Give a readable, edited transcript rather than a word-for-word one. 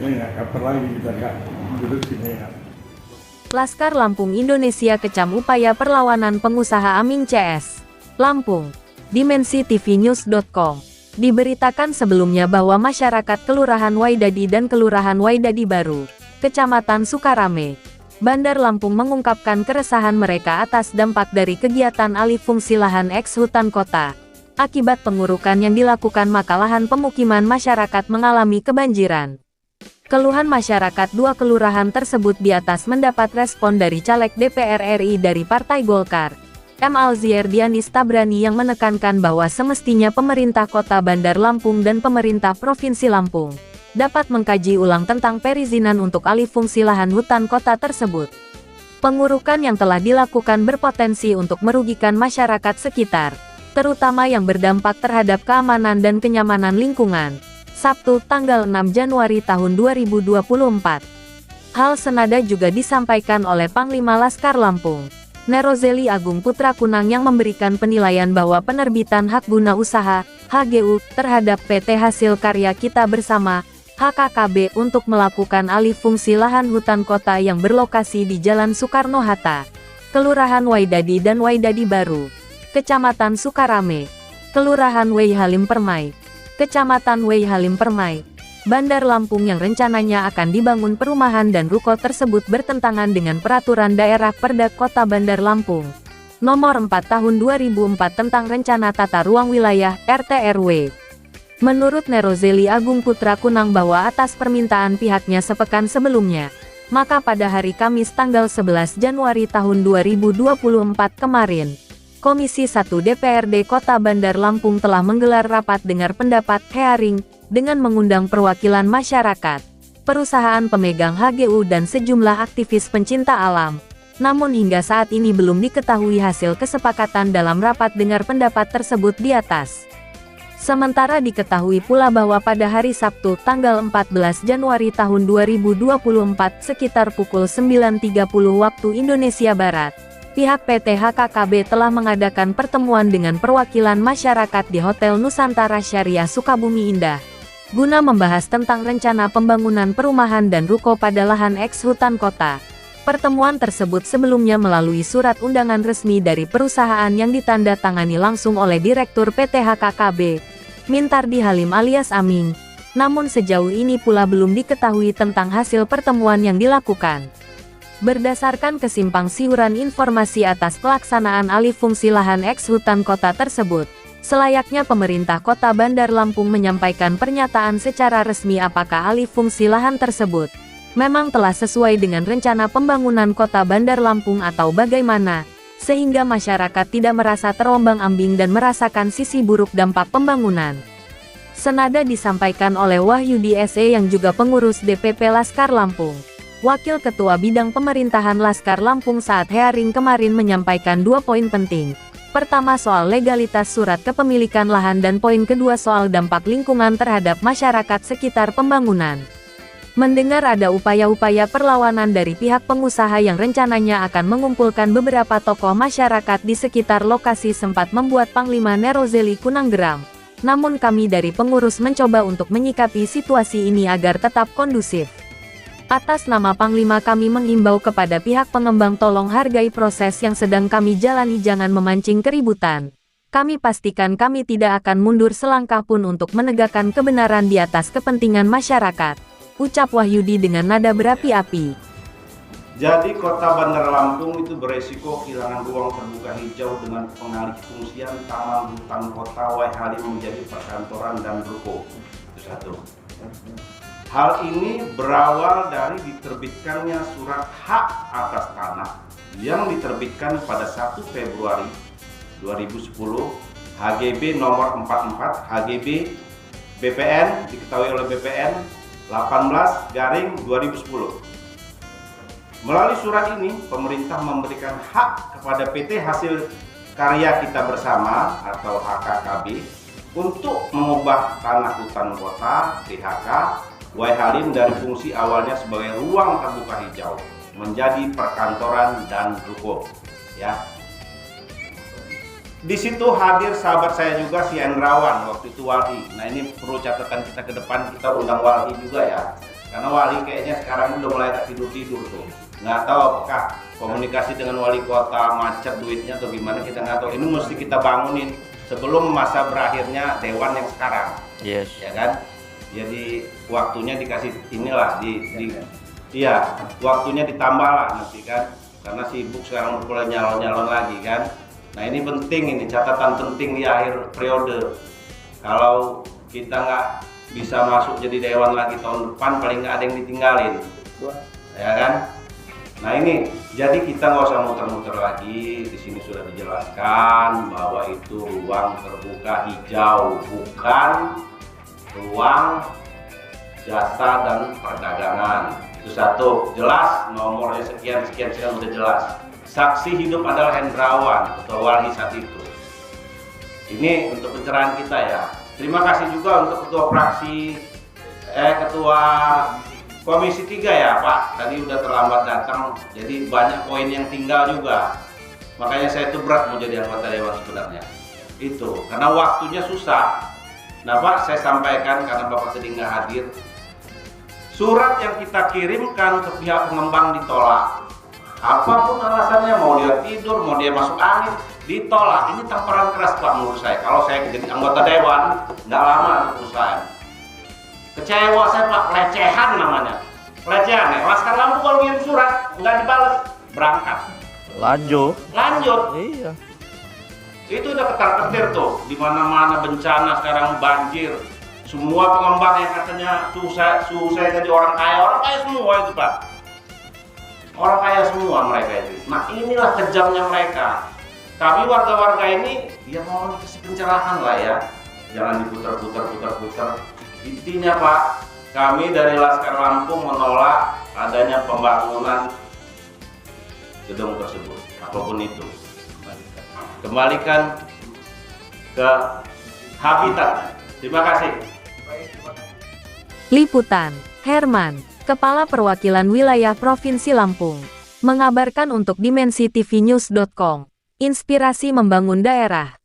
ini ya, kapan lagi kita nggak duduk sini ya. Laskar Lampung Indonesia kecam upaya perlawanan pengusaha Aming CS. Lampung. DimensiTVNews.com. Diberitakan sebelumnya bahwa masyarakat Kelurahan Waidadi dan Kelurahan Waidadi Baru, Kecamatan Sukarame, Bandar Lampung mengungkapkan keresahan mereka atas dampak dari kegiatan alih fungsi lahan eks hutan kota. Akibat pengurukan yang dilakukan maka lahan pemukiman masyarakat mengalami kebanjiran. Keluhan masyarakat dua kelurahan tersebut di atas mendapat respon dari caleg DPR RI dari Partai Golkar, M. Alzier Dianis Tabrani, yang menekankan bahwa semestinya pemerintah Kota Bandar Lampung dan pemerintah Provinsi Lampung dapat mengkaji ulang tentang perizinan untuk alih fungsi lahan hutan kota tersebut. Pengurukan yang telah dilakukan berpotensi untuk merugikan masyarakat sekitar, terutama yang berdampak terhadap keamanan dan kenyamanan lingkungan. Sabtu, tanggal 6 Januari tahun 2024. Hal senada juga disampaikan oleh Panglima Laskar Lampung, Nerozeli Agung Putra Kunang, yang memberikan penilaian bahwa penerbitan hak guna usaha (HGU) terhadap PT Hasil Karya Kita Bersama (HKKB) untuk melakukan alih fungsi lahan hutan kota yang berlokasi di Jalan Soekarno-Hatta, Kelurahan Waidadi dan Waidadi Baru, Kecamatan Sukarame, Kelurahan Wei Halim Permai, Kecamatan Wei Halim Permai, Bandar Lampung, yang rencananya akan dibangun perumahan dan ruko tersebut bertentangan dengan Peraturan Daerah Perda Kota Bandar Lampung Nomor 4 Tahun 2004 tentang Rencana Tata Ruang Wilayah (RT/RW). Menurut Nerozeli Agung Putra Kunang bahwa atas permintaan pihaknya sepekan sebelumnya, maka pada hari Kamis tanggal 11 Januari tahun 2024 kemarin, Komisi 1 DPRD Kota Bandar Lampung telah menggelar rapat dengar pendapat hearing dengan mengundang perwakilan masyarakat, perusahaan pemegang HGU dan sejumlah aktivis pencinta alam. Namun hingga saat ini belum diketahui hasil kesepakatan dalam rapat dengar pendapat tersebut di atas. Sementara diketahui pula bahwa pada hari Sabtu tanggal 14 Januari tahun 2024 sekitar pukul 9.30 waktu Indonesia Barat, pihak PT HKKB telah mengadakan pertemuan dengan perwakilan masyarakat di Hotel Nusantara Syariah Sukabumi Indah, guna membahas tentang rencana pembangunan perumahan dan ruko pada lahan eks hutan kota. Pertemuan tersebut sebelumnya melalui surat undangan resmi dari perusahaan yang ditandatangani langsung oleh Direktur PT HKKB, Mintardi Halim alias Aming. Namun sejauh ini pula belum diketahui tentang hasil pertemuan yang dilakukan. Berdasarkan kesimpang siuran informasi atas pelaksanaan alih fungsi lahan eks hutan kota tersebut, selayaknya pemerintah Kota Bandar Lampung menyampaikan pernyataan secara resmi apakah alih fungsi lahan tersebut memang telah sesuai dengan rencana pembangunan Kota Bandar Lampung atau bagaimana, sehingga masyarakat tidak merasa terombang-ambing dan merasakan sisi buruk dampak pembangunan. Senada disampaikan oleh Wahyudi SE yang juga pengurus DPP Laskar Lampung. Wakil Ketua Bidang Pemerintahan Laskar Lampung saat hearing kemarin menyampaikan 2 poin penting. Pertama soal legalitas surat kepemilikan lahan dan poin kedua soal dampak lingkungan terhadap masyarakat sekitar pembangunan. Mendengar ada upaya-upaya perlawanan dari pihak pengusaha yang rencananya akan mengumpulkan beberapa tokoh masyarakat di sekitar lokasi, sempat membuat Panglima Nerozeli Kunang geram. Namun kami dari pengurus mencoba untuk menyikapi situasi ini agar tetap kondusif. Atas nama Panglima kami mengimbau kepada pihak pengembang tolong hargai proses yang sedang kami jalani, jangan memancing keributan. Kami pastikan kami tidak akan mundur selangkah pun untuk menegakkan kebenaran di atas kepentingan masyarakat, ucap Wahyudi dengan nada berapi-api. Jadi Kota Bandar Lampung itu beresiko kehilangan ruang terbuka hijau dengan pengalih fungsian taman hutan kota Wai Halim menjadi perkantoran dan ruko. Itu satu. Hal ini berawal dari diterbitkannya surat hak atas tanah yang diterbitkan pada 1 Februari 2010 HGB nomor 44 HGB BPN, diketahui oleh BPN 18/2010. Melalui surat ini, pemerintah memberikan hak kepada PT Hasil Karya Kita Bersama atau HKKB untuk mengubah tanah hutan kota (THK) Wai Halim dari fungsi awalnya sebagai ruang terbuka hijau menjadi perkantoran dan ruko. Ya. Di situ hadir sahabat saya juga si Endrawan, waktu itu Walhi. Nah ini perlu catatan kita ke depan, kita undang Walhi juga ya. Karena wali kayaknya sekarang udah mulai tidur-tidur tuh. Nggak tahu apakah komunikasi dengan wali kota macet duitnya atau gimana, kita nggak tahu. Ini mesti kita bangunin sebelum masa berakhirnya dewan yang sekarang. Yes. Ya kan? Jadi waktunya dikasih inilah iya, waktunya ditambah lah nanti kan. Karena sibuk sekarang mulai nyalon-nyalon lagi kan. Nah ini penting, ini catatan penting di akhir periode. Kalau kita nggak bisa masuk jadi dewan lagi tahun depan, paling nggak ada yang ditinggalin, ya kan? Nah ini, jadi kita nggak usah muter-muter lagi. Di sini sudah dijelaskan bahwa itu ruang terbuka hijau, bukan ruang jasa dan perdagangan. Itu satu, jelas nomornya sekian udah jelas. Saksi hidup adalah Hendrawan, ketua wali saat itu. Ini untuk pencerahan kita ya. Terima kasih juga untuk ketua fraksi, ketua komisi 3 ya Pak. Tadi udah terlambat datang, jadi banyak poin yang tinggal juga. Makanya saya tuh berat mau jadi anggota dewan sebenarnya. Itu, karena waktunya susah. Nah Pak, saya sampaikan karena Bapak tadi nggak hadir. Surat yang kita kirimkan ke pihak pengembang ditolak. Apapun alasannya, mau dia tidur, mau dia masuk angin, ditolak. Ini tamparan keras Pak menurut saya. Kalau saya jadi anggota dewan, nggak lama untuk perusahaan. Kecewa saya Pak, pelecehan namanya. Pelecehan ya, Laskar Lampung kalau ngirim surat, nggak dibalas, berangkat. Lanjut. Iya. Itu udah ketar-ketir tuh, di mana-mana bencana sekarang banjir. Semua pengembang yang katanya susah jadi orang kaya semua itu Pak. Orang kaya semua mereka itu. Nah inilah kejamnya mereka. Tapi warga-warga ini ya mau kasih pencerahan lah ya. Jangan diputar-putar. Intinya Pak, kami dari Laskar Lampung menolak adanya pembangunan gedung tersebut. Apapun itu. Kembalikan ke habitatnya. Terima kasih. Liputan, Herman, Kepala Perwakilan Wilayah Provinsi Lampung, mengabarkan untuk Dimensi tvnews.com. Inspirasi membangun daerah.